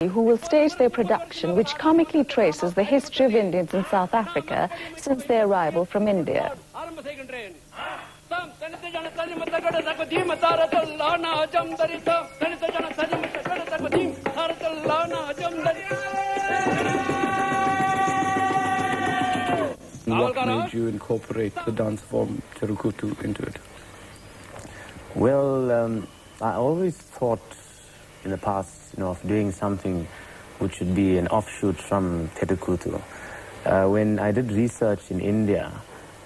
who will stage their production, which comically traces the history of Indians in South Africa since their arrival from India. What made you incorporate the dance form Therukoothu into it? Well, I always thought in the past, of doing something which would be an offshoot from Therukoothu. When I did research in India,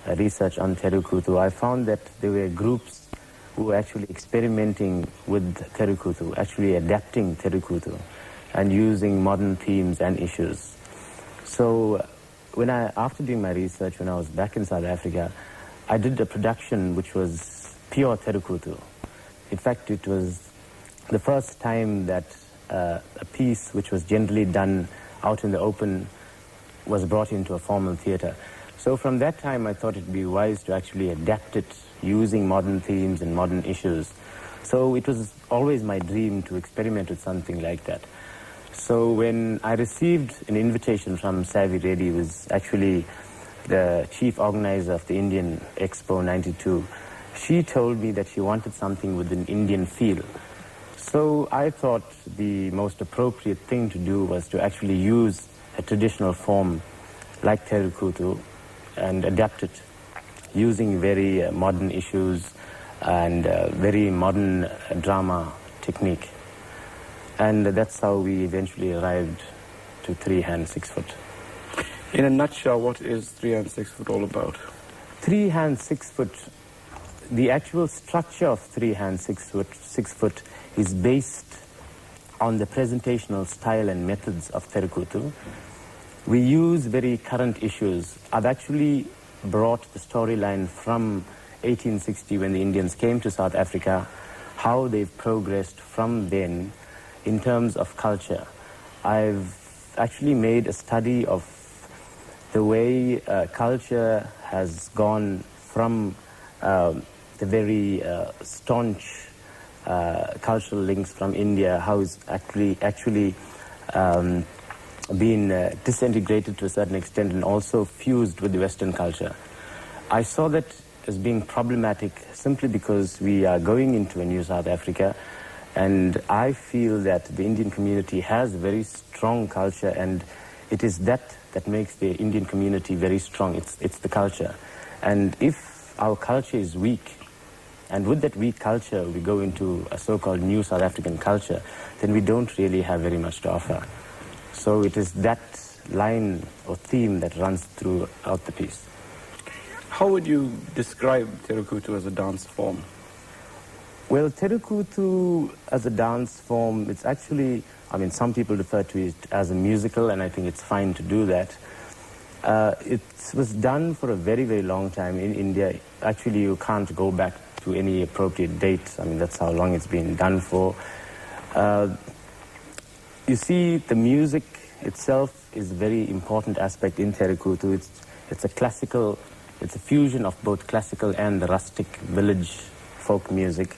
research on Therukoothu, I found that there were groups who were actually experimenting with Therukoothu, actually adapting Therukoothu and using modern themes and issues. So after doing my research, when I was back in South Africa, I did a production which was pure Therukoothu. In fact, it was the first time that a piece which was generally done out in the open was brought into a formal theatre. So from that time I thought it would be wise to actually adapt it using modern themes and modern issues. So it was always my dream to experiment with something like that. So when I received an invitation from Savvy Reddy, who was actually the chief organizer of the Indian Expo 92, she told me that she wanted something with an Indian feel. So I thought the most appropriate thing to do was to actually use a traditional form like Therukoothu and adapt it using very modern issues and very modern drama technique. And that's how we eventually arrived to 3 hand 6 foot. In a nutshell, what is 3 hand 6 foot all about? 3 hand 6 foot, the actual structure of 3 hand 6 foot is based on the presentational style and methods of Therukoothu. We use very current issues. I've actually brought the storyline from 1860 when the Indians came to South Africa, how they've progressed from then in terms of culture. I've actually made a study of the way culture has gone from the very staunch cultural links from India, how it's actually been disintegrated to a certain extent and also fused with the Western culture. I saw that as being problematic simply because we are going into a new South Africa, and I feel that the Indian community has a very strong culture, and it is that makes the Indian community very strong. It's the culture. And if our culture is weak, and with that weak culture we go into a so-called new South African culture, then we don't really have very much to offer. So it is that line or theme that runs throughout the piece. How would you describe Therukoothu as a dance form? Well, Therukoothu as a dance form, it's actually, some people refer to it as a musical, and I think it's fine to do that. It was done for a very, very long time in India. Actually, you can't go back to any appropriate date. That's how long it's been done for. You see, the music itself is a very important aspect in Therukoothu. It's a fusion of both classical and the rustic village folk music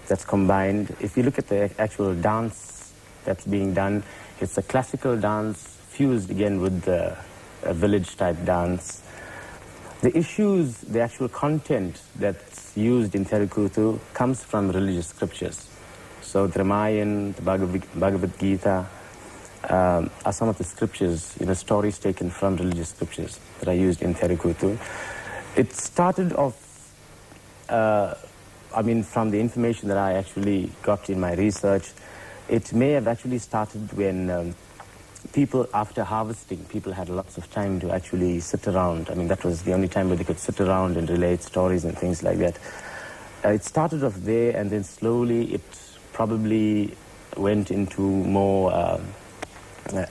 that's combined. If you look at the actual dance that's being done, it's a classical dance fused again with a village-type dance. The issues, the actual content that's used in Therukoothu comes from religious scriptures. So the Ramayana, the Bhagavad Gita are some of the scriptures, stories taken from religious scriptures that are used in Therukoothu. It started off, from the information that I actually got in my research, it may have actually started when people, after harvesting, people had lots of time to actually sit around. That was the only time where they could sit around and relate stories and things like that. It started off there, and then slowly it probably went into more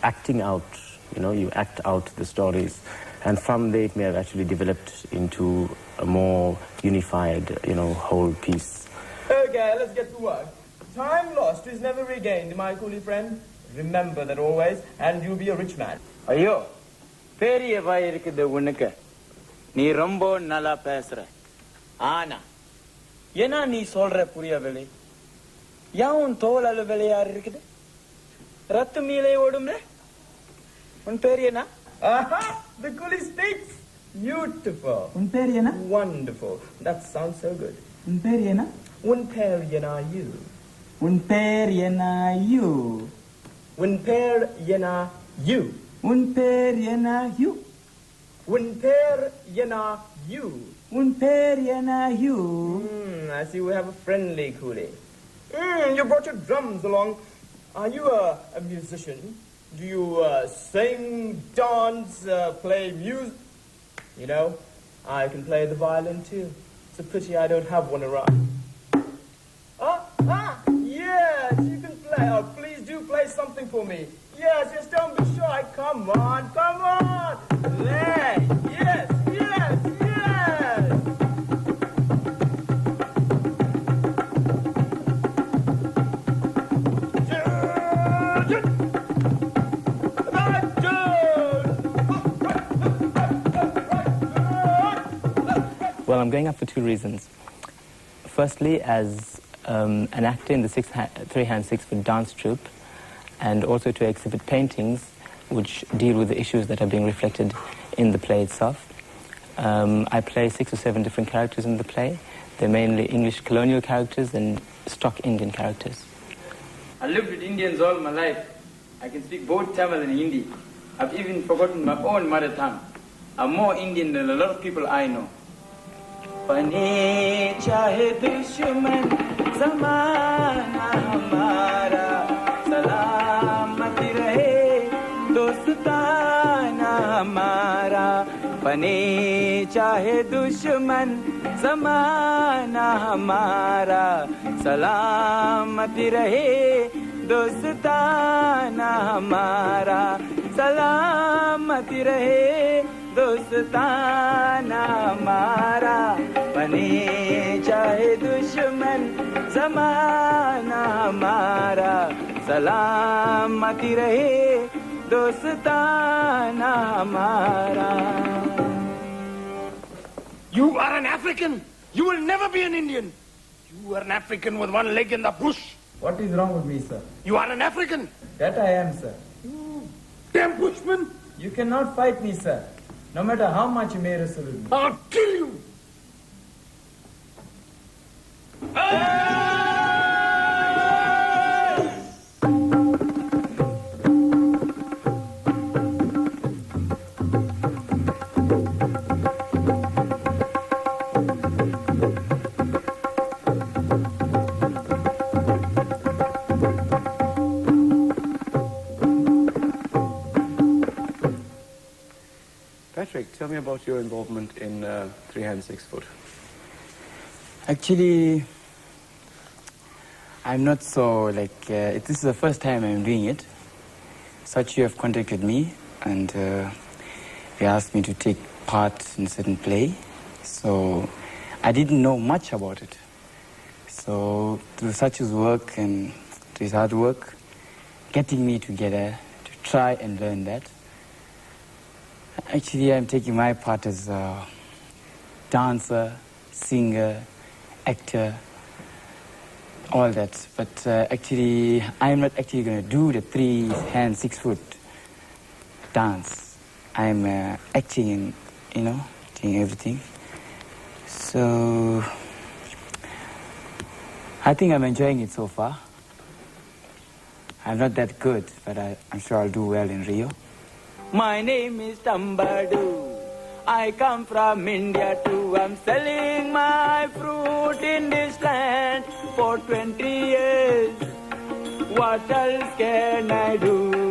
acting out. You act out the stories. And from there it may have actually developed into a more unified, whole piece. Okay, let's get to work. Time lost is never regained, my coolie friend. Remember that always, and you'll be a rich man. Ayo, பெரிய வாய் இருக்குது உனக்கு. நீ ரொம்ப நல்லா பேசுற. ஆனா, என்ன நீ சொல்ற புரியவில்லை. ஏன் உன் தோல் அளவு யார் இருக்குது? Rattu meele odumre. Un periyena? Aha! The coolie speaks! Beautiful. Un periyena? Wonderful. That sounds so good. Un periyena? Un periyena you. Un periyena you. Un periyena you. Un periyena you. Un periyena you. Un periyena you. I see we have a friendly coolie. You brought your drums along. Are you a musician? Do you sing, dance, play music? You know, I can play the violin too. It's a pity I don't have one around. Yes, you can play. Oh, please do play something for me. Yes, don't be shy. Come on. Play. Yes. Well, I'm going up for two reasons. Firstly, as an actor in the three-hand, six-foot dance troupe, and also to exhibit paintings which deal with the issues that are being reflected in the play itself. I play 6 or 7 different characters in the play. They're mainly English colonial characters and stock Indian characters. I lived with Indians all my life. I can speak both Tamil and Hindi. I've even forgotten my own mother tongue. I'm more Indian than a lot of people I know. Pane chahe dushman zamana hamara salamati rahe dostana hamara pane chahe dushman zamana hamara salamati rahe dostana hamara salamati rahe दोस्ताना हमारा बने चाहे दुश्मन जमाना हमारा सलामती रहे दोस्ताना हमारा. You are an African. You will never be an Indian. You are an African with one leg in the bush. What is wrong with me, sir? You are an African. That I am, sir. Damn bushman. You cannot fight me, sir. No matter how much you may wrestle with me. I'll kill you. Patrick, tell me about your involvement in three-hand, six-foot. Actually, I'm not so this is the first time I'm doing it. Satchu have contacted me and they asked me to take part in a certain play. So I didn't know much about it. So through Satchu's work and through his hard work, getting me together to try and learn that. Actually, I'm taking my part as a dancer, singer, actor, all that. But actually, I'm not actually going to do the three-hand, six-foot dance. I'm acting and, doing everything. So, I think I'm enjoying it so far. I'm not that good, but I'm sure I'll do well in Rio. My name is Tambadu. I come from India too. I'm selling my fruit in this land for 20 years. What else can I do?